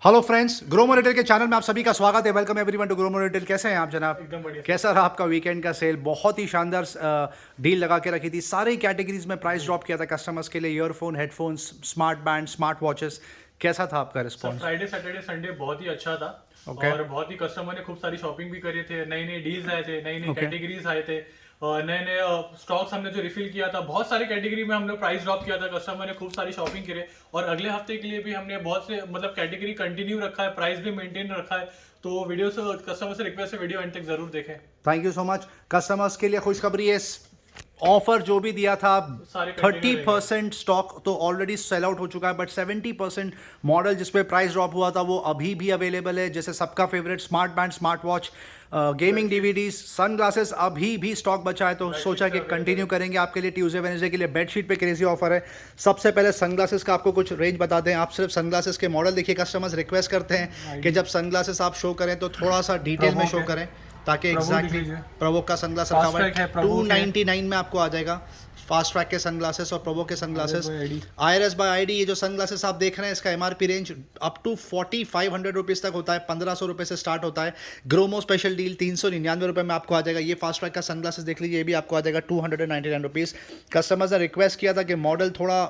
Hello friends, Gromo retail के channel में आप सभी का स्वागत है। Welcome everyone to Gromo retail. कैसे हैं आप जनाब? एकदम बढ़िया। कैसा रहा आपका वीकेंड का सेल? बहुत ही शानदार डील लगा के रखी थी। सारी कैटेगरीज में प्राइस ड्रॉप किया था कस्टमर्स के लिए। Earphone, headphones, smart band, smart watches. कैसा था आपका sir response? Friday Saturday Sunday बहुत ही अच्छा था। ओके और बहुत ही कस्टमर ने खूब सारी शॉपिंग भी करी थे। नई नई डील्स आए थे, नई नई ओके कैटेगरीज आए थे, और नए नए स्टॉक्स हमने जो रिफिल किया था। बहुत सारी कैटेगरी में हमने प्राइस ड्रॉप किया था। कस्टमर ने खूब सारी शॉपिंग करे, और अगले हफ्ते के लिए भी हमने बहुत से मतलब कैटेगरी कंटिन्यू रखा है, प्राइस भी मेंटेन रखा है। तो वीडियो से कस्टमर से रिक्वेस्ट है, वीडियो एंड तक जरूर देखें। Thank you so much. Customers के लिए खुशखबरी है, ऑफर जो भी दिया था सारे कंटिन्यू 30% स्टॉक तो ऑलरेडी सेल आउट हो चुका है, बट 70% मॉडल जिसपे प्राइस ड्रॉप हुआ था वो अभी भी अवेलेबल है। जैसे सबका favourite smart band, smart watch, gaming DVDs, sunglasses, अभी भी स्टॉक बचा है। तो सोचा कि कंटिन्यू करेंगे आपके लिए। ट्यूसडे वेडनेसडे के लिए बेडशीट पे क्रेजी ऑफर है। सबसे पहले सन ग्लासेस का आपको कुछ रेंज बता दें। आप सिर्फ सन ग्लासेस के मॉडल देखिए। कस्टमर्स रिक्वेस्ट करते हैं कि जब सन ग्लासेस आप शो करें तो थोड़ा सा डिटेल में शो करें, ताकि एग्जैक्टली प्रोवो का सनग्लास रखा हुआ है 299 में आपको आ जाएगा। फास्ट ट्रैक के सनग्लासेस और प्रोवो के सनग्लासेस। IRS बाय आईडी, ये जो सनग्लासेस आप देख रहे हैं इसका MRP range up to 4500 rupees तक होता है। 1500 रुपये से स्टार्ट होता है। ग्रोमो स्पेशल डील 399 रुपये में आपको आ जाएगा। ये फास्ट ट्रैक का सनग्लासेस देख लीजिए, ये भी आपको आ जाएगा 299 रुपीज़। कस्टमर्स ने रिक्वेस्ट किया था कि मॉडल थोड़ा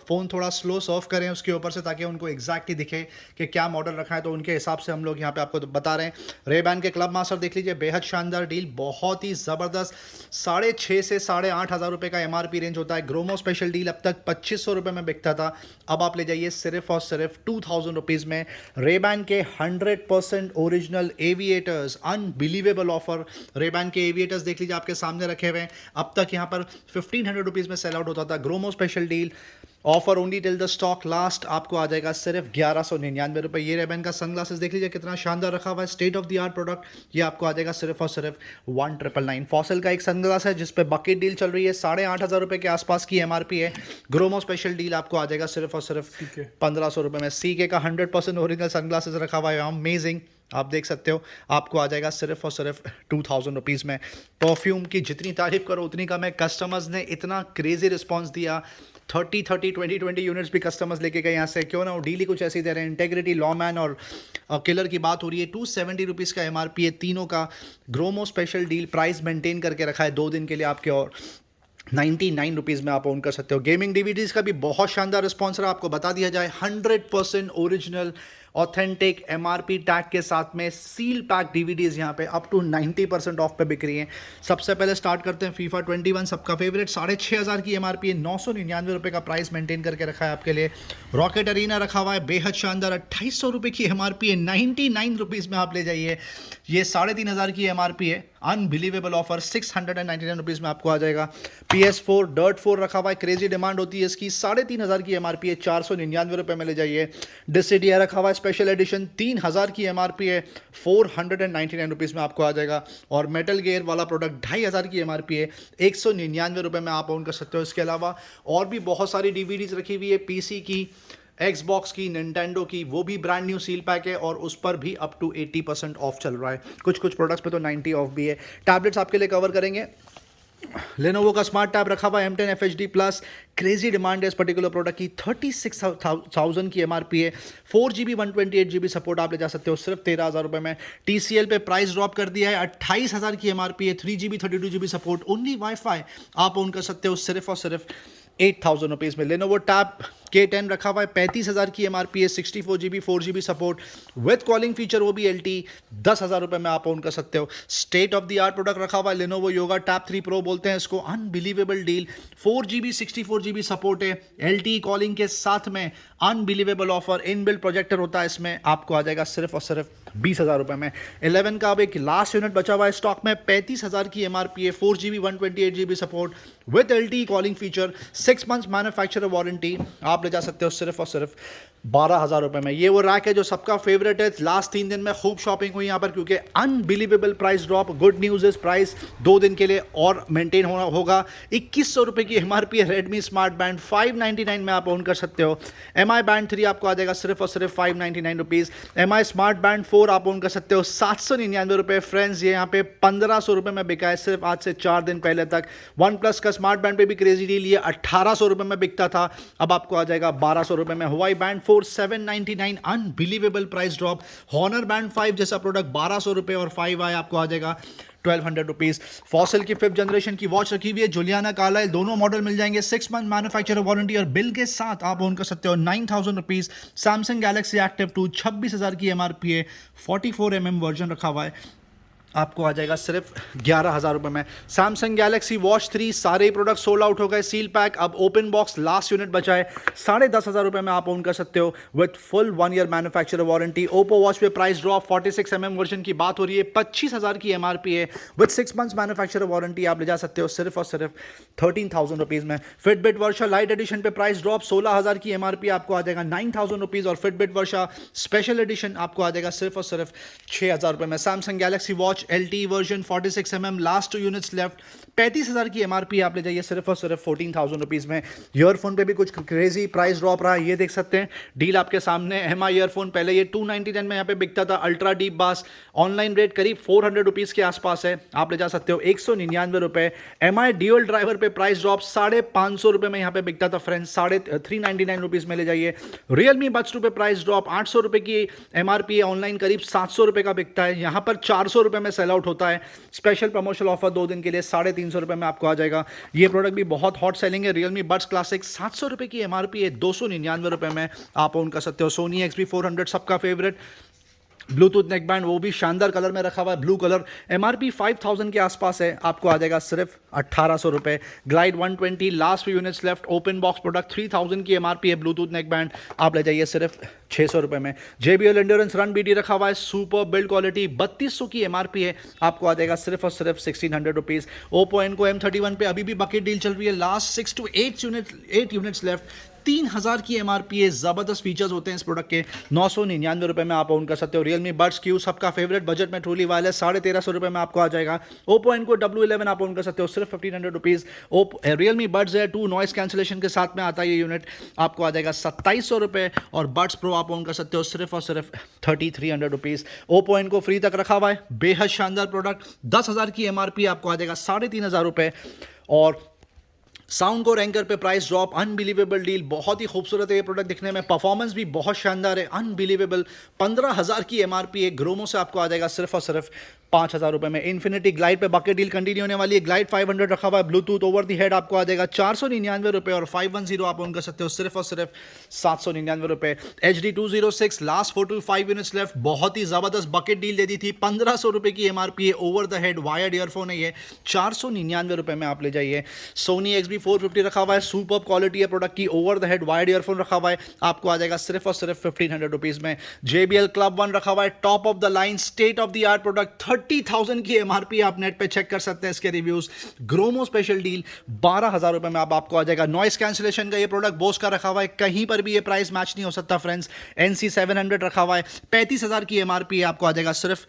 फ़ोन थोड़ा स्लो सर्व करें उसके ऊपर से, ताकि उनको एग्जैक्टली दिखे कि क्या मॉडल रखा है। तो उनके हिसाब से हम लोग यहाँ पे आपको बता रहे हैं। रेबैन के क्लब मास्टर देख लीजिए, बेहद शानदार डील, बहुत ही ज़बरदस्त। 6,500 से 8,500 रुपये का MRP रेंज होता है। ग्रोमो स्पेशल डील अब तक 2500 रुपये में बिकता था, अब आप ले जाइए सिर्फ और सिर्फ 2000 रुपीज़ में। रेबैन के 100% original aviators, unbelievable offer. Ray-Ban के एविएटर्स देख लीजिए, आपके सामने रखे हुए हैं। अब तक यहाँ पर 1500 रुपीज़ में सेल आउट होता था। Gromo special deal offer only till the stock last, आपको आ जाएगा सिर्फ 1199 रुपये। ये रेबैन का सनग्लासेस देख लीजिए, कितना शानदार रखा हुआ है, state of the art product. ये आपको आ जाएगा सिर्फ और सिर्फ 1999। फॉसल का एक सनग्लास है जिस पे बकेट डील चल रही है, 8,500 रुपये के आसपास की MRP है। ग्रोमो स्पेशल डील आपको आ जाएगा सिर्फ और सिर्फ 1500 रुपये में। CK का 100% ओरिजिनल सनग्लासेस रखा हुआ है, अमेजिंग, आप देख सकते हो। आपको आ जाएगा सिर्फ और सिर्फ 2000 रुपीज़ में। परफ्यूम की जितनी तारीफ करो उतनी कम है। कस्टमर्स ने इतना क्रेजी रिस्पॉन्स दिया। 30 यूनिट्स भी कस्टमर्स लेके गए यहाँ से। क्यों ना वो डील ही कुछ ऐसी दे रहे हैं। इंटेग्रिटी, लॉमैन और किलर की बात हो रही है। 270 रुपीज़ का MRP है तीनों का। Gromo special deal price maintain करके रखा है 2 दिन के लिए आपके, और 99 रुपीज़ में आप ओन कर सकते हो। गेमिंग DVDs का भी बहुत शानदार रिस्पॉन्स रहा। आपको बता दिया जाए, 100% ओरिजिनल ऑथेंटिक MRP टैग के साथ में सील पैक DVDs यहाँ पे अप टू 90% ऑफ पे बिक रही हैं। सबसे पहले स्टार्ट करते हैं FIFA 21, सबका फेवरेट। 6,500 की MRP है, 999 रुपये का प्राइस मेंटेन करके रखा है आपके लिए। रॉकेट अरीना रखा हुआ है, बेहद शानदार, 2800 रुपये की MRP है, 99 रुपीज़ में आप ले जाइए। ये 3,500 की MRP है, अनबिलीवेबल ऑफर, 699 रुपीज़ में आपको आ जाएगा। PS4 डर्ट 4 रखा हुआ है, क्रेजी डिमांड होती है इसकी, 3,500 की MRP है, 499 रुपये में ले जाइए। डिसिडिया रखा हुआ है स्पेशल एडिशन, 3,000 की MRP है, 499 रुपीज़ में आपको आ जाएगा। और मेटल गेयर वाला प्रोडक्ट 2,500 की MRP है, 199 रुपये में आप ओन कर सकते हो। इसके अलावा और भी बहुत सारी DVDs रखी हुई है, PC की, Xbox की, निंटेंडो की, वो भी ब्रांड न्यू सील पैक है, और उस पर भी अप टू 80% ऑफ चल रहा है। कुछ कुछ प्रोडक्ट्स पे तो 90 ऑफ भी है। टैबलेट्स आपके लिए कवर करेंगे। लेनोवो का स्मार्ट टैब रखा हुआ है, M10 FHD plus, crazy demand है इस पर्टिकुलर प्रोडक्ट की। 36,000 की MRP है, 4GB 128GB सपोर्ट आप ले जा सकते हो सिर्फ 13,000 रुपये में। TCL पे प्राइस ड्रॉप कर दिया है, 28,000 की MRP है, 3GB 32GB support, only wifi आप ओन कर सकते हो सिर्फ और सिर्फ 8,000 रुपीज़ में। लेनोवो टैब K10 रखा हुआ है, 35,000 की MRP है, 64GB 4GB support with calling feature, वो भी LTE, 10,000 रुपये में आप ओन कर सकते हो। State of the art product रखा हुआ है, लेनोवो योगा टैब 3 Pro बोलते हैं इसको, unbelievable deal, 4GB 64GB support है, LTE कॉलिंग के साथ में, अनबिलीवेबल ऑफर। इनबिल्ट प्रोजेक्टर होता है इसमें, आपको आ जाएगा सिर्फ और सिर्फ 20,000 रुपये में। 11 का अब एक लास्ट यूनिट बचा हुआ है स्टॉक में, 35,000 की MRP है, 4GB 128GB support with LTE calling feature, 6 months manufacturer warranty, आप ले जा सकते हो सिर्फ और सिर्फ 12,000 रुपये में। ये वो रैक है जो सबका फेवरेट है। लास्ट 3 दिन में खूब शॉपिंग हुई यहाँ पर, क्योंकि unbelievable price drop. Good news इस प्राइस 2 दिन के लिए और मेंटेन होगा। 2,100 रुपये की MRP है, रेडमी स्मार्ट बैंड 599 में आप ओन कर सकते हो। MI बैंड 3 आपको आ जाएगा सिर्फ और सिर्फ 599 रुपीज़। MI स्मार्ट बैंड 4 आप ओन कर सकते हो 799 रुपये। फ्रेंड्स, ये यहाँ पे 1,500 रुपये में बिका है सिर्फ आज से 4 दिन पहले तक। वन प्लस का स्मार्ट बैंड पे भी क्रेजी डील, ये 1,800 रुपये में बिकता था, अब आपको आ जाएगा 1,200 रुपये में। Huawei band 4 24,799 unbelievable price drop. Honor band 5 जैसा प्रोडक्ट 1200 रुपये और 5i आपको आ जाएगा 1200 रुपीज़। फॉसिल की 5th जनरेशन की वॉच रखी हुई है, जुलियाना कार्लाइल, दोनों मॉडल मिल जाएंगे 6 मंथ मैन्युफैक्चरर वारंटी और बिल के साथ आप ओन कर सकते हो 9,000 रुपीज़। सैमसंग गैलेक्सी एक्टिव 2 26,000 की MRP है, 44mm वर्जन रखा हुआ है, आपको आ जाएगा सिर्फ 11,000 रुपये में। सैमसंग गैलेक्सी वॉच 3 सारे प्रोडक्ट सोल्ड आउट हो गए, सील पैक, अब ओपन बॉक्स लास्ट यूनिट बचा है, 10,500 रुपये में आप ओन कर सकते हो with full 1 year manufacturer warranty. Oppo watch पे प्राइस ड्रॉप, 46mm वर्जन की बात हो रही है, 25,000 की MRP है विथ 6 मंथ्स मैन्युफैक्चरर वारंटी, आप ले जा सकते हो सिर्फ और सिर्फ 13,000 रुपीज़ में। फिटबिट वर्षा लाइट एडिशन पे प्राइस ड्रॉप, 16,000 की MRP आपको आ जाएगा 9,000 रुपीज़ और फिटबिट वर्षा स्पेशल एडिशन आपको आ जाएगा सिर्फ और सिर्फ 6,000 रुपये में। Samsung Galaxy watch LTE version 46mm, last 2 units left, 35,000 की MRP आप ले जाइए सिर्फ और सिर्फ 14,000 रुपीज़ में। ईयरफोन पे भी कुछ क्रेजी प्राइस ड्रॉप रहा है, ये देख सकते हैं डील आपके सामने। MI ईयरफोन पहले ये 299 में यहाँ पे बिकता था, अल्ट्रा डीप बास, ऑनलाइन रेट करीब 400 रुपीज़ के आसपास है, आप ले जा सकते हो 199 रुपये। MI ड्यूअल ड्राइवर पे प्राइस ड्रॉप, 550 रुपये में यहाँ पे बिकता था फ्रेंड्स, 399 रुपीज़ में ले जाइए। रियलमी बड्स 2 पे प्राइस ड्रॉप, 800 रुपये की MRP है, ऑनलाइन करीब 700 रुपये का बिकता है, यहाँ पर 400 रुपये में सेल आउट होता है। स्पेशल प्रमोशनल ऑफर 2 दिन के लिए 350 रुपये में आपको आ जाएगा। ये प्रोडक्ट भी बहुत हॉट सेलिंग है, रियलमी बड्स क्लासिक 700 रुपये की MRP है, 299 रुपये में आप ओन कर सकते हो। सोनी XB400 सबका फेवरेट ब्लूटूथ नेक बैंड, वो भी शानदार कलर में रखा हुआ है, ब्लू कलर, MRP 5,000 के आसपास है, आपको आ जाएगा सिर्फ 1,800 रुपये। Glide 120 last units left, open box product, 3,000 की MRP है, ब्लूटूथ नेक बैंड आप ले जाइए सिर्फ 600 रुपये में। JBL एंड्योरेंस रन BT रखा हुआ है, सुपर बिल्ड क्वालिटी, 3,200 की MRP है, आपको आ जाएगा सिर्फ और सिर्फ 1,600 रुपीज़। ओप्पो एनको M31 पे अभी भी बकेट डील चल रही है, लास्ट 6 to 8 यूनिट्स लेफ्ट, 3,000 की MRP है, ज़बरदस्त फीचर्स होते हैं इस प्रोडक्ट के, 999 रुपये में आप ओन कर सकते हो। रियलमी बड्स Q सबका फेवरेट, बजट में ट्रूली वायरलेस, 1,350 रुपये में आपको आ जाएगा। ओप्पो एनको W11 आप ओन कर सकते हो सिर्फ 1,500 रुपीज़। रियलमी बड्स है 2 नॉइस कैंसिलेशन के साथ में आता है ये यूनिट, आपको आ जाएगा 2,700 रुपये और बड्स प्रो आप ओन कर सकते हो सिर्फ और सिर्फ 3,300 रुपीज़। ओप्पो एनको फ्री तक रखा हुआ है, बेहद शानदार प्रोडक्ट, 10,000 की MRP आपको आ जाएगा 3,500 रुपये। और साउंड को एंकर पे प्राइस ड्रॉप, अनबिलीवेबल डील, बहुत ही खूबसूरत है ये प्रोडक्ट दिखने में, परफॉर्मेंस भी बहुत शानदार है, अनबिलीवेबल, 15,000 की MRP है, ग्रोमो से आपको आ जाएगा सिर्फ और सिर्फ 5,000 रुपये में। इन्फिनिटी ग्लाइड पे बकेट डील कंटिन्यू होने वाली है, ग्लाइड 500 रखा हुआ है, ब्लूटूथ ओवर दी हेड आपको आ जाएगा 499 रुपये और 510 आप ओन कर सकते हो सिर्फ और सिर्फ 799 रुपये। HD 206 last 4 to 5 units left, बहुत ही ज़बरदस्त बकेट डील दे दी थी, 1,500 रुपये की MRP है, over the head wired earphone है ये, 499 रुपये में आप ले जाइए। सोनी XB450 रखा हुआ है, सुपर क्वालिटी है प्रोडक्ट की, over the head wired earphone रखा हुआ है, आपको आ जाएगा सिर्फ और सिर्फ 1,500 रुपीज़ में। JBL Club 1 रखा हुआ है, top of the line state of the art product, 30,000 की MRP, आप नेट पे चेक कर सकते हैं इसके रिव्यूज। ग्रोमो स्पेशल डील 12,000 रुपये में आपको आ जाएगा। नॉइस कैंसिलेशन का ये प्रोडक्ट बोस का रखा हुआ है, कहीं पर भी ये प्राइस मैच नहीं हो सकता फ्रेंड्स। NC 700 रखा हुआ है, 35,000 की MRP आपको आ जाएगा सिर्फ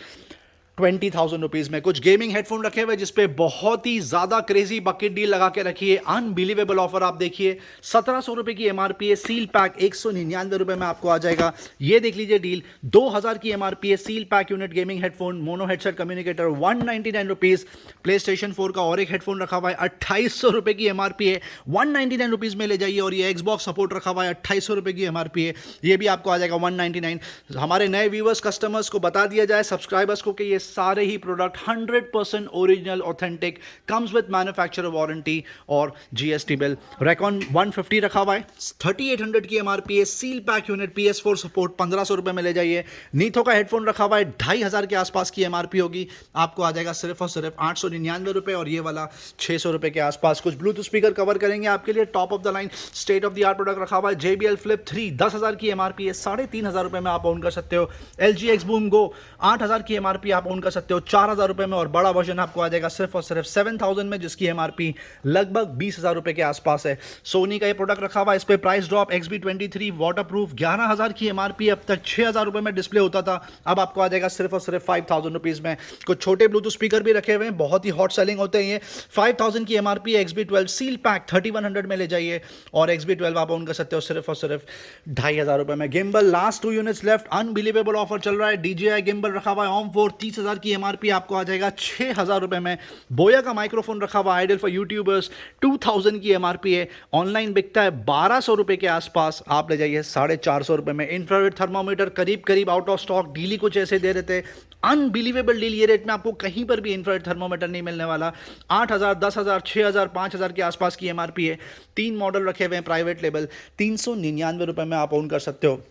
20,000 रुपीज़ में। कुछ गेमिंग हेडफोन रखे हुए जिसपे बहुत ही ज़्यादा क्रेजी बकेट डील लगा के रखी है, अनबिलीवेबल ऑफर आप देखिए, 1,700 रुपये की MRP है, सील पैक 199 रुपये में आपको आ जाएगा। ये देख लीजिए डील, 2,000 की MRP है, seal pack unit gaming headphone, mono headset communicator, 199 rupees. Play station 4 का और एक हेडफोन रखा हुआ है, 2,800 रुपये की MRP है, 199 रुपीज़ में ले जाइए। और ये Xbox सपोर्ट रखा हुआ है, 2,800 रुपये की MRP है, ये भी आपको आ जाएगा 199। हमारे नए व्यूवर्स कस्टमर्स को बता दिया जाए, सब्सक्राइबर्स को, कि ये सारे ही product 100% original authentic, comes with manufacturer warranty और GST बिल। रेकॉन 150 रखा हुआ है, 3,800 की MRP है, seal pack unit, PS4 support, 1,500 रुपये में ले जाइए। नीथो का हेडफोन रखा हुआ है, 2,500 के आसपास की MRP होगी, आपको आ जाएगा सिर्फ और सिर्फ 899 रुपये और ये वाला 600 रुपये के आसपास। कुछ ब्लूटूथ स्पीकर कवर करेंगे आपके लिए, top of the line state of the art product रखा हुआ है। JBL Flip 3 10,000 की MRP है, 3,500 रुपये में आप ओन कर सकते हो। LG X Boom Go 8,000 की MRP आप ओन कर सकते हो 4,000 रुपये में, और बड़ा वर्जन आपको आ जाएगा सिर्फ और सिर्फ 7,000 में, जिसकी MRP लगभग 20,000 रुपये के आसपास है। सोनी का ये प्रोडक्ट रखा हुआ है, इस पर प्राइस ड्रॉप, XB23 वाटरप्रूफ, 11,000 की MRP, अब तक 6,000 रुपये में डिस्प्ले होता था, अब आपको आ जाएगा सिर्फ और सिर्फ 5,000 रुपीज़ में। कुछ छोटे ब्लूटूथ स्पीकर भी रखे हुए हैं, बहुत ही हॉट सेलिंग होते हैं ये, 5,000 की MRP है। XB12 सील पैक 3,100 में ले जाइए और XB12 आप ओन कर सकते हो सिर्फ और सिर्फ 2,500 रुपये में। Gimbal last 2 units left, unbelievable offer चल रहा है, DJI गिम्बल रखा हुआ है, OM4 30,000 5,000 की एमआरपी आपको आ जाएगा 6,000 रुपये में। बोया का माइक्रोफोन रखा हुआ आइडियल फॉर यूट्यूबर्स, 2,000 की एमआरपी है, ऑनलाइन बिकता है 1,200 रुपये के आसपास, आप ले जाइए 450 रुपये में। इंफ्रारेड थर्मामीटर करीब करीब आउट ऑफ स्टॉक, डीली कुछ ऐसे दे रहे थे, अनबिलीवेबल डील, ये रेट में आपको कहीं पर भी इंफ्रारेड थर्मामीटर नहीं मिलने वाला। 8,000, 10,000, 6,000, 5,000 के आसपास की एमआरपी है। 3 मॉडल रखे हुए हैं प्राइवेट लेवल, 399 रुपये में आप ओन कर सकते हो।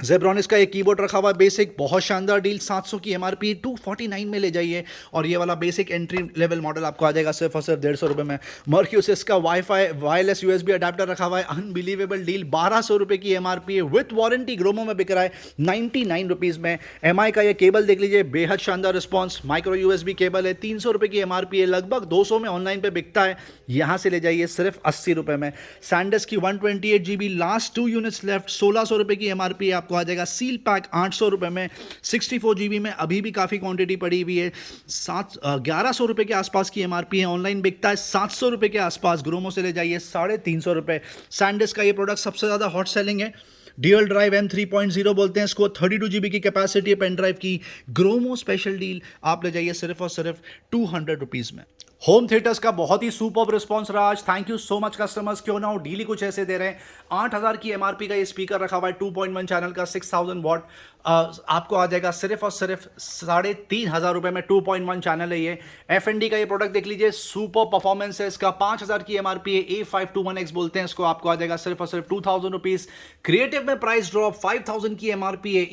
जेब्रॉनिक्स का एक कीबोर्ड रखा हुआ है बेसिक, बहुत शानदार डील, 700 की एमआरपी, 249 में ले जाइए। और ये वाला बेसिक एंट्री लेवल मॉडल आपको आ जाएगा सिर्फ और सिर्फ 150 रुपये में। मर्क्यूसिस का वाईफाई वायरलेस यूएसबी अडेप्टर रखा हुआ है, अनबिलीवेबल डील, 1,200 रुपये की एमआरपी है, विथ वारंटी ग्रोमो में बिक रहा है 99 रुपीज़ में। एमआई का ये केबल देख लीजिए, बेहद शानदार रिस्पॉन्स, माइक्रो यूएसबी केबल है, 300 रुपये की एमआरपी है, लगभग 200 में ऑनलाइन पे बिकता है, यहाँ से ले जाइए सिर्फ 80 रुपये में। सैंडिस्क की 128 GB, लास्ट 2 यूनिट्स लेफ्ट, 1,600 रुपये की एमआरपी आपको आ जाएगा। सील पैक 800 रुपये में, 64 GB में, अभी भी काफ़ी क्वांटिटी पड़ी हुई है। 1100 रुपये के आसपास की एमआरपी है, ऑनलाइन बिकता है 700 रुपये के आसपास, ग्रोमो से ले जाइए 350 रुपये। सैंडिस्क का ये प्रोडक्ट सबसे ज़्यादा हॉट सेलिंग है, ड्यूअल ड्राइव M3.0 बोलते हैं इसको, 32 GB की कैपेसिटी है पेन ड्राइव की, ग्रोमो स्पेशल डील, आप ले जाइए सिर्फ और सिर्फ 200 रुपीज़ में। होम थिएटर्स का बहुत ही सुपर रिस्पॉन्स रहा आज, thank you so much customers. क्यों ना हो, डीली कुछ ऐसे दे रहे हैं। 8,000 की एमआरपी का ये स्पीकर रखा हुआ है 2.1 चैनल का, 6,000 वॉट, आपको आ जाएगा सिर्फ और सिर्फ 3,500 रुपये में। 2.1 चैनल है ये। एफएनडी का ये प्रोडक्ट देख लीजिए, सुपर परफॉर्मेंस है इसका, 5,000 की एमआरपी है, A521X बोलते हैं इसको, आपको आ जाएगा सिर्फ और सिर्फ 2,000 रुपीज़। क्रिएटिव में प्राइस ड्रॉप, 5,000 की एमआरपी है,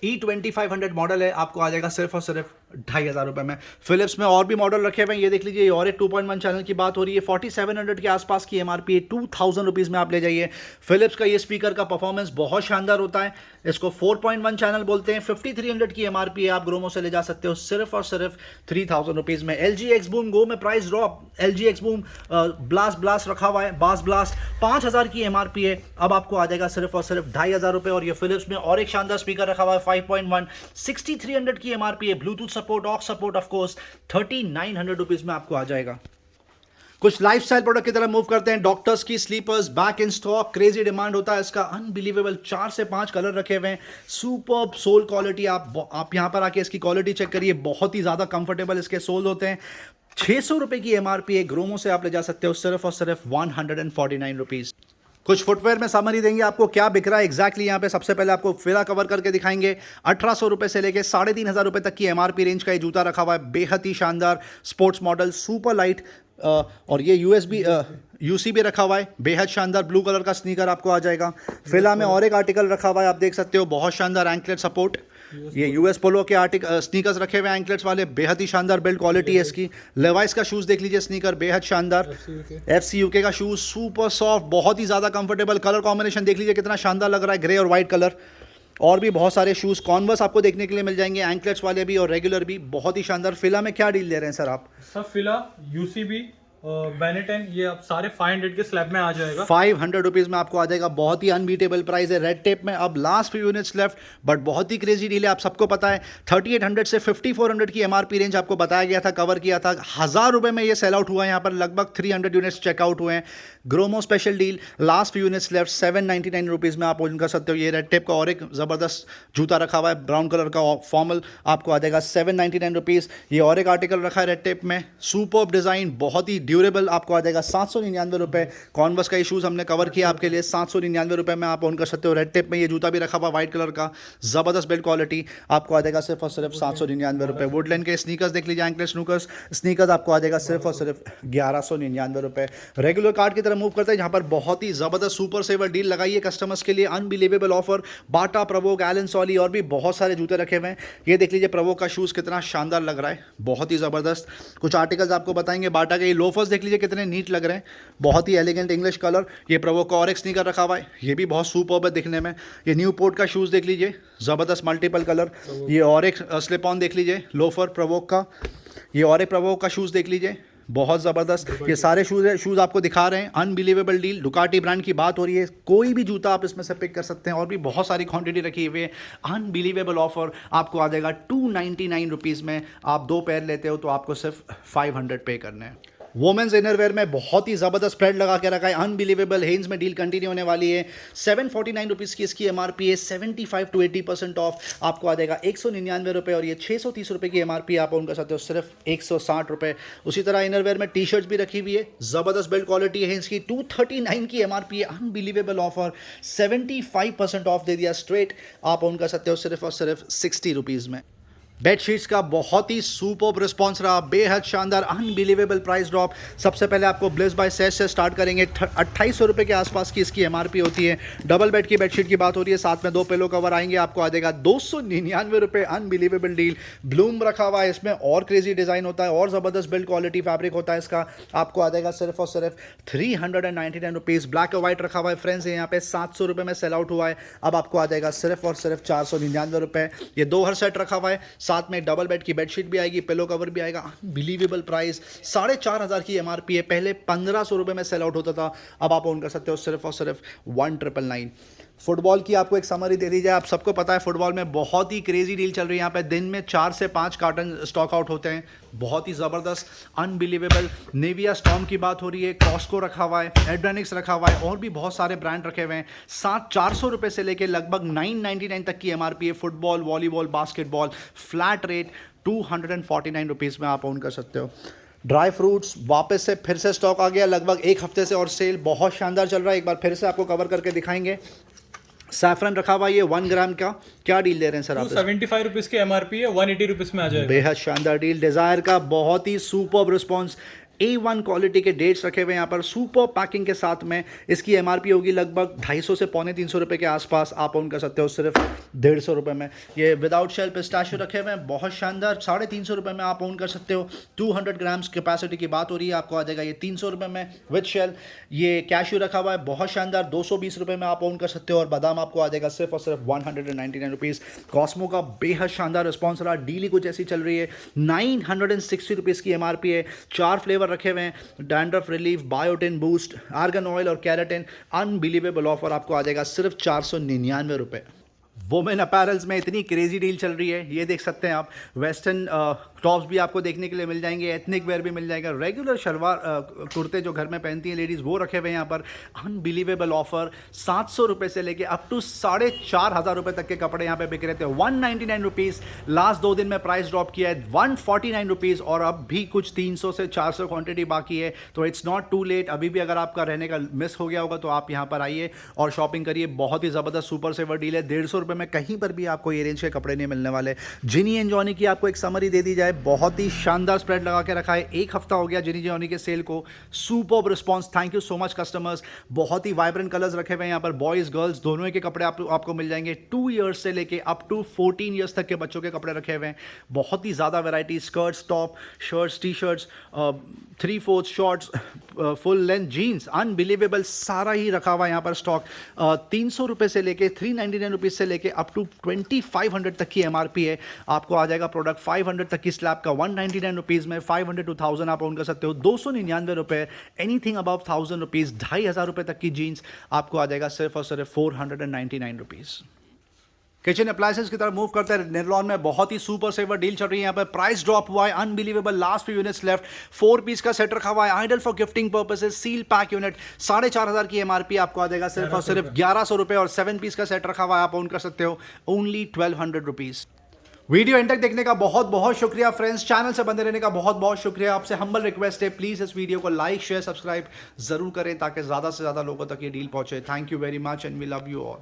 E2500 मॉडल है, आपको आ जाएगा सिर्फ और सिर्फ 2,500 रुपये में। फिलिप्स में और भी मॉडल रखे हुए हैं, ये देख लीजिए, और एक 2.1 चैनल की बात हो रही है, 4,700 के आसपास की एमआरपी है, 2,000 रुपीज़ में आप ले जाइए। फिलिप्स का ये स्पीकर का परफॉर्मेंस बहुत शानदार होता है, इसको 4.1 चैनल बोलते हैं, 5,300 की एमआरपी है, आप ग्रोमो से ले जा सकते हो सिर्फ और सिर्फ 3,000 रुपीज़ में। LG X Boom Go में price drop, LG X Boom blast रखा हुआ है, बास ब्लास्ट, 5,000 की एमआरपी है, अब आपको आ जाएगा सिर्फ और सिर्फ 2,500 रुपये। और ये फिलिप्स में और एक शानदार स्पीकर रखा हुआ है 5.1, 6,300 की एमआरपी है, Bluetooth support, aux support, of course 3,900 rupees में आपको आ जाएगा। कुछ लाइफस्टाइल प्रोडक्ट की तरफ मूव करते हैं। डॉक्टर्स की slippers back in stock, crazy demand होता है इसका, अनबिलीवेबल, 4 से 5 कलर रखे हुए हैं, सुपर सोल क्वालिटी, आप यहाँ पर आके इसकी क्वालिटी चेक करिए, बहुत ही ज़्यादा कंफर्टेबल इसके सोल होते हैं। 600 रुपये की एमआरपी है, ग्रोमो से आप ले जा सकते हो सिर्फ और सिर्फ 149 रुपीज़। कुछ फुटवेयर में समरी देंगे आपको क्या बिक रहा है एग्जैक्टली यहाँ पे। सबसे पहले आपको फिला कवर करके दिखाएंगे। 1,800 रुपये से लेके 3,500 रुपये तक की एमआरपी रेंज का ये जूता रखा हुआ है, बेहद ही शानदार स्पोर्ट्स मॉडल, सुपर लाइट, और ये UCB रखा हुआ है, बेहद शानदार ब्लू कलर का स्नीकर आपको आ जाएगा। फिला में और एक आर्टिकल रखा हुआ है, आप देख सकते हो, बहुत शानदार एंकलेट सपोर्ट, ये US पोलो के स्नीकर्स रखे हुए हैं एंकलेट्स वाले, बेहद ही शानदार बिल्ड क्वालिटी है इसकी। लेवाइस का शूज़ देख लीजिए, स्नीकर बेहद शानदार, FC UK का शूज़, सुपर सॉफ्ट, बहुत ही ज़्यादा कंफर्टेबल, कलर कॉम्बिनेशन देख लीजिए कितना शानदार लग रहा है, ग्रे और वाइट कलर। और भी बहुत सारे शूज़, कॉन्वर्स आपको देखने के लिए मिल जाएंगे, एंकलेट्स वाले भी और रेगुलर भी, बहुत ही शानदार। फिला में क्या डील दे रहे हैं सर आप? सर फिला, UCB, बेनेटन, ये अब सारे 500 के स्लैब में आ जाएगा, 500 रुपीज़ में आपको आ जाएगा, बहुत ही अनबीटेबल प्राइस है। रेड टेप में अब last few units left, but बहुत ही क्रेजी डील है, आप सबको पता है। 3,800 से 5,400 की एमआरपी रेंज आपको बताया गया था, कवर किया था, 1,000 रुपये में ये सेल आउट हुआ है, यहाँ पर लगभग 300 यूनिट्स चेकआउट हुए हैं। Gromo special deal, last few units left, 799 rupees में आप ओन कर सकते हो। ये रेड टेप का और एक ज़बरदस्त जूता रखा हुआ है, ब्राउन कलर का फॉर्मल, आपको आ जाएगा 799 रुपीज़। ये और एक आर्टिकल रखा है रेड टेप में, सुपर्ब डिज़ाइन, बहुत ही ड्यूरेबल, आपको आ जाएगा 799 रुपये। कॉन्वर्स का ये शूज़ हमने कवर किया आपके लिए, 799 रुपये में आप ओन कर सकते हो। रेड टेप में ये जूता भी रखा हुआ वाइट कलर का, ज़बरदस्त बिल्ड क्वालिटी, आपको आ जाएगा सिर्फ और सिर्फ 799 रुपये। वुडलैंड के स्नीकर्स देख लीजिए, एंकलेट स्नीकर्स आपको आ जाएगा सिर्फ और सिर्फ 1,199 रुपये। रेगुलर कार्ड की तरफ मूव करते हैं, जहाँ पर बहुत ही ज़बरदस्त सुपर सेवर डील लगाई है कस्टमर्स के लिए, अनबिलीवेबल ऑफर। बाटा, प्रवोक, एलन सॉली और भी बहुत सारे जूते रखे हुए हैं। ये देख लीजिए प्रवोक का शूज़ कितना शानदार लग रहा है, बहुत ही ज़बरदस्त। कुछ आर्टिकल्स आपको बताएंगे। बाटा के ये लोफर्स देख लीजिए कितने नीट लग रहे हैं, बहुत ही एलिगेंट इंग्लिश कलर। ये प्रवोक का और एक स्नीकर रखा हुआ है, ये भी बहुत सुपर्ब है दिखने में। ये न्यू पोर्ट का शूज़ देख लीजिए, ज़बरदस्त मल्टीपल कलर। ये और एक स्लिप ऑन देख लीजिए, लोफर प्रवोक का। ये और एक प्रवोक का शूज़ देख लीजिए, बहुत ज़बरदस्त। ये सारे शूज़ आपको दिखा रहे हैं, अनबिलीवेबल डील। डुकाटी ब्रांड की बात हो रही है, कोई भी जूता आप इसमें से पिक कर सकते हैं, और भी बहुत सारी क्वांटिटी रखी हुई है। अनबिलीवेबल ऑफर आपको आ जाएगा 299 रुपीज़ में। आप 2 पेयर लेते हो तो आपको सिर्फ 500 पे करने हैं। वुमेन्स इनरवेयर में बहुत ही ज़बरदस्त स्प्रेड लगा के रखा है, अनबिलीवेबल। हेंज में डील कंटिन्यू होने वाली है। 749 रुपीज़ की इसकी एमआरपी है, 75 to 80% ऑफ आपको आ जाएगा 199 रुपये, और ये 630 रुपये की एमआरपी आप ओन कर सकते हो सिर्फ 160 रुपये। उसी तरह इनरवेयर में टी शर्ट्स भी रखी हुई है, ज़बरदस्त बिल्ड क्वालिटी है इसकी। 239 की एमआरपी है, अनबिलीवेबल ऑफर, 75% ऑफ दे दिया स्ट्रेट, आप ओन कर सकते हो सिर्फ और सिर्फ 60 रुपीज़ में। बेडशीट्स का बहुत ही सुपर्ब रिस्पॉन्स रहा, बेहद शानदार, अनबिलीवेबल प्राइस ड्रॉप। सबसे पहले आपको ब्लिस बाय सेज से स्टार्ट करेंगे। 2800 रुपये के आसपास की इसकी एमआरपी होती है। डबल बेड की बेडशीट की बात हो रही है, साथ में 2 पिलो कवर आएंगे, आपको आ जाएगा 299 रुपये, अनबिलीवेबल डील। ब्लूम रखा हुआ है इसमें, और क्रेजी डिज़ाइन होता है, और ज़बरदस्त बिल्ड क्वालिटी फैब्रिक होता है इसका, आपको आ जाएगा सिर्फ और सिर्फ 399 रुपीज़। ब्लैक और वाइट रखा हुआ है फ्रेंड्स, यहाँ पे 700 रुपये में सेल आउट हुआ है, अब आपको आ जाएगा सिर्फ और सिर्फ 499 रुपये। ये 2 हर सेट रखा हुआ है, साथ में डबल बेड की बेडशीट भी आएगी, पिलो कवर भी आएगा, अनबिलीवेबल प्राइस। 4500 की एमआरपी है, पहले 1500 रुपये में सेल आउट होता था, अब आप ओन कर सकते हो सिर्फ और सिर्फ 1999। फुटबॉल की आपको एक समरी दे दी जाए, आप सबको पता है फुटबॉल में बहुत ही क्रेजी डील चल रही है यहाँ पे, दिन में 4 से 5 कार्टन स्टॉक आउट होते हैं, बहुत ही ज़बरदस्त, अनबिलीवेबल। नेविया स्टॉर्म की बात हो रही है, कॉस्को रखा हुआ है, एड्रेनिक्स रखा हुआ है, और भी बहुत सारे ब्रांड रखे हुए हैं। 400 रुपये से लेके लगभग 999 तक की एमआरपी है। Football, volleyball, basketball, flat rate 249 rupees में आप ओन कर सकते हो। ड्राई फ्रूट्स वापस से फिर से स्टॉक आ गया, लगभग 1 हफ्ते से, और सेल बहुत शानदार चल रहा है। एक बार फिर से आपको कवर करके दिखाएंगे। सैफरन रखा हुआ है, ये 1 ग्राम का क्या डील दे रहे हैं सर आप? 75 रुपीज़ की एमआरपी है, 180 रुपीज़ में आ जाएगा। बेहद शानदार डील। डिज़ायर का बहुत ही सुपर्ब रिस्पॉन्स, A1 क्वालिटी के डेट्स रखे हुए हैं यहाँ पर, सुपर पैकिंग के साथ में। इसकी एमआरपी होगी लगभग 250 से 350 रुपये के आसपास, आप ओन कर सकते हो सिर्फ 150 रुपये में। ये विदाउट शेल पिस्ताशियो रखे हुए हैं, बहुत शानदार, 350 रुपये में आप ओन कर सकते हो। 200 ग्राम्स कैपेसिटी की बात हो रही है, आपको आ जाएगा ये 300 रुपये में विद शेल। ये कैश्यू रखा हुआ है, बहुत शानदार, 220 रुपये में आप ओन कर सकते हो, और बादाम आपको आ जाएगा सिर्फ और सिर्फ 199 रुपीज़। कॉस्मो का बेहद शानदार रिस्पॉन्स रहा, डील ही कुछ ऐसी चल रही है। 960 रुपीज़ की एमआरपी है, 4 फ्लेवर रखे हुए हैं, dandruff relief, biotin boost, argan oil और कैराटिन। अनबिलीवेबल ऑफर, आपको आ जाएगा सिर्फ 499 रुपये। वुमेन अपैरल्स में इतनी क्रेजी डील चल रही है, ये देख सकते हैं आप। वेस्टर्न टॉप्स भी आपको देखने के लिए मिल जाएंगे, एथनिक वेयर भी मिल जाएगा, रेगुलर शलवार कुर्ते जो घर में पहनती हैं लेडीज़, वो रखे हुए हैं यहाँ पर। अनबिलीवेबल ऑफर, 700 रुपये से लेके अप टू 4500 रुपये तक के कपड़े यहाँ पे बिक रहे थे। 199 रुपीज़, लास्ट 2 दिन में प्राइस ड्रॉप किया है 149 रुपीज़, और अब भी कुछ 300 से 400 क्वान्टिटी बाकी है, तो इट्स नॉट टू लेट। अभी भी अगर आपका रहने का मिस हो गया होगा तो आप यहाँ पर आइए और शॉपिंग करिए। बहुत ही ज़बरदस्त सुपर सेवर डील है, 150 रुपये में कहीं पर भी आपको ये रेंज के कपड़े नहीं मिलने वाले। जिनी एंड जॉनी की आपको एक समरी दे दी जाए, बहुत ही शानदार स्प्रेड लगा के रखा है, 1 हफ्ता हो गया जिनी जॉनी के सेल को, superb response, thank you so much customers. बहुत ही वाइब्रेंट कलर्स रखे हुए हैं यहाँ पर, बॉयज़ गर्ल्स दोनों के कपड़े आपको मिल जाएंगे। 2 ईयर्स से लेके अप टू 14 ईयर्स तक के बच्चों के कपड़े रखे हुए हैं, बहुत ही ज़्यादा variety, skirts, top, shirts, T shirts, 3/4 shorts, full length jeans, unbelievable सारा ही रखा हुआ है यहाँ पर स्टॉक। 300 रुपये से लेके 399 रुपीज़ से लेके अप टू 2500 तक की एमआरपी है, आपको आ जाएगा प्रोडक्ट 500 तक की स्लैब का 199 रुपीज़ में। 500 to 1000 आप ओन कर सकते हो, 299 रुपये। एनीथिंग अबव 1000 रुपीज़, 2500 रुपये तक की जीन्स आपको आ जाएगा सिर्फ और सिर्फ 499 रुपीज़। किचन अप्लायंसेस की तरफ मूव करते हैं। निरलॉन में बहुत ही सुपर सेवर डील चल रही है यहाँ पर, प्राइस ड्रॉप हुआ है, unbelievable, last few units left. 4 piece का सेट रखा हुआ है, ideal for gifting purposes, seal pack unit, 4500 की एमआरपी, आपको आ जाएगा सिर्फ और सिर्फ 1100 रुपये, और 7 पीस का सेट रखा हुआ है, आप ओन कर सकते हो ओनली 1200 रुपीज़। वीडियो एंड तक देखने का बहुत बहुत शुक्रिया फ्रेंड्स, चैनल से बने रहने का बहुत बहुत शुक्रिया। आपसे हम्बल रिक्वेस्ट है, प्लीज़ इस वीडियो को लाइक, शेयर, सब्सक्राइब जरूर करें ताकि ज़्यादा से ज़्यादा लोगों तक ये डील पहुंचे। Thank you very much and we love you all.